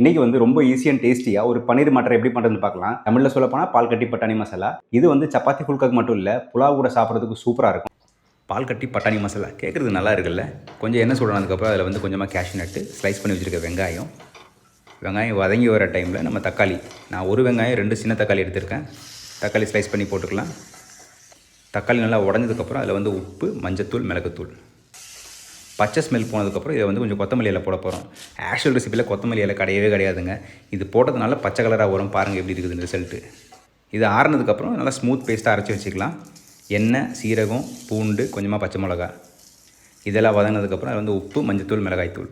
இன்னைக்கு வந்து ரொம்ப ஈஸி அண்ட் டேஸ்டியா ஒரு பன்னீர் மட்டர் எப்படி பண்றதுன்னு பார்க்கலாம். தமிழ்ல சொல்ல போனா பால் கட்டி பட்டாணி மசாலா. இது வந்து சப்பாத்தி ஃபுல்காக்கு மட்டும் இல்ல, புலாவ் கூட சாப்பிட்றதுக்கு சூப்பரா இருக்கும். பால் கட்டி பட்டாணி மசாலா கேட்குறது நல்லா இருக்குல்ல. கொஞ்சம் எண்ணெய் சூடானதுக்கப்புறம் அதில் வந்து கொஞ்சமாக கேஷ்யூ நட்டு ஸ்லைஸ் பண்ணி வச்சுருக்க வெங்காயம் வதங்கி வர டைமில் நம்ம தக்காளி, நான் ஒரு வெங்காயம் 2 சின்ன தக்காளி எடுத்திருக்கேன். தக்காளி ஸ்லைஸ் பண்ணி போட்டுக்கலாம். தக்காளி நல்லா உடஞ்சதுக்கப்புறம் அதில் வந்து உப்பு, மஞ்சத்தூள், மிளகுத்தூள், பச்சை ஸ்மெல் போனதுக்கப்புறம் இதை வந்து கொஞ்சம் கொத்தமல்லி இலை போட போகிறோம். ஆக்சுவல் ரெசிப்பியில் கொத்தமல்லி இலை கிடையாதுங்க. இது போட்டதுனால பச்சை கலராக வரும். பாருங்கள் எப்படி இருக்குது ரிசல்ட்டு. இது ஆறுனதுக்கப்புறம் நல்லா ஸ்மூத் பேஸ்ட்டாக அரைச்சி வச்சுக்கலாம். எண்ணெய், சீரகம், பூண்டு, கொஞ்சமாக பச்சை மிளகா இதெல்லாம் வதங்கினதுக்கப்புறம் அதில் வந்து உப்பு, மஞ்சத்தூள், மிளகாய்த்தூள்.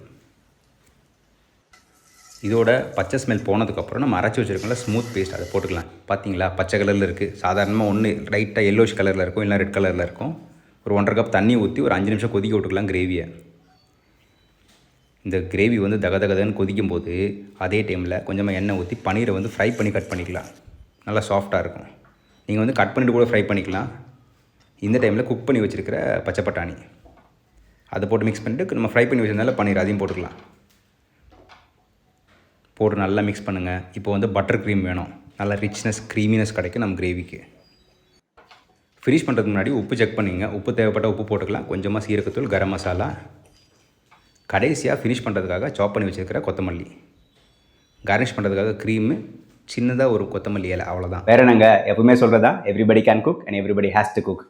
இதோட பச்சை ஸ்மெல் போனதுக்கப்புறம் நம்ம அரைச்சி வச்சுருக்கோம்ல ஸ்மூத் பேஸ்ட் அதை போட்டுக்கலாம். பார்த்தீங்களா, பச்சை கலரில் இருக்குது. சாதாரணமாக ஒன்று லைட்டாக எல்லோஷ் கலரில் இருக்கும், இல்லை ரெட் கலரில் இருக்கும். ஒரு 1.5 கப் தண்ணி ஊற்றி ஒரு 5 நிமிஷம் கொதிக்க விட்டுக்கலாம் கிரேவியை. இந்த கிரேவி வந்து தகதகதன்னு கொதிக்கும் போது அதே டைமில் கொஞ்சமாக எண்ணெய் ஊற்றி பன்னீரை வந்து ஃப்ரை பண்ணி கட் பண்ணிக்கலாம். நல்லா சாஃப்டாக இருக்கும். நீங்கள் வந்து கட் பண்ணிவிட்டு கூட ஃப்ரை பண்ணிக்கலாம். இந்த டைமில் குக் பண்ணி வச்சுருக்கிற பச்சை பட்டாணி அதை போட்டு மிக்ஸ் பண்ணிவிட்டு நம்ம ஃப்ரை பண்ணி வச்சுருந்தால பன்னீர் அதையும் போட்டுக்கலாம். போட்டு நல்லா மிக்ஸ் பண்ணுங்கள். இப்போ வந்து பட்டர் க்ரீம் வேணும். நல்லா ரிச்னஸ், க்ரீமினஸ் கிடைக்கும் நம்ம கிரேவிக்கு. ஃபினிஷ் பண்ணுறதுக்கு முன்னாடி உப்பு செக் பண்ணிங்க. உப்பு தேவைப்பட்ட உப்பு போட்டுக்கலாம். கொஞ்சமாக சீரகத்தூள், கரம் மசாலா, கடைசியாக ஃபினிஷ் பண்ணுறதுக்காக சாப் பண்ணி வச்சுருக்கிற கொத்தமல்லி, கார்னிஷ் பண்ணுறதுக்காக க்ரீமு, சின்னதாக ஒரு கொத்தமல்லி இலை, அவ்வளோதான். வேறு என்னங்க, எப்பவுமே சொல்கிறதா, everybody can cook and everybody has to cook.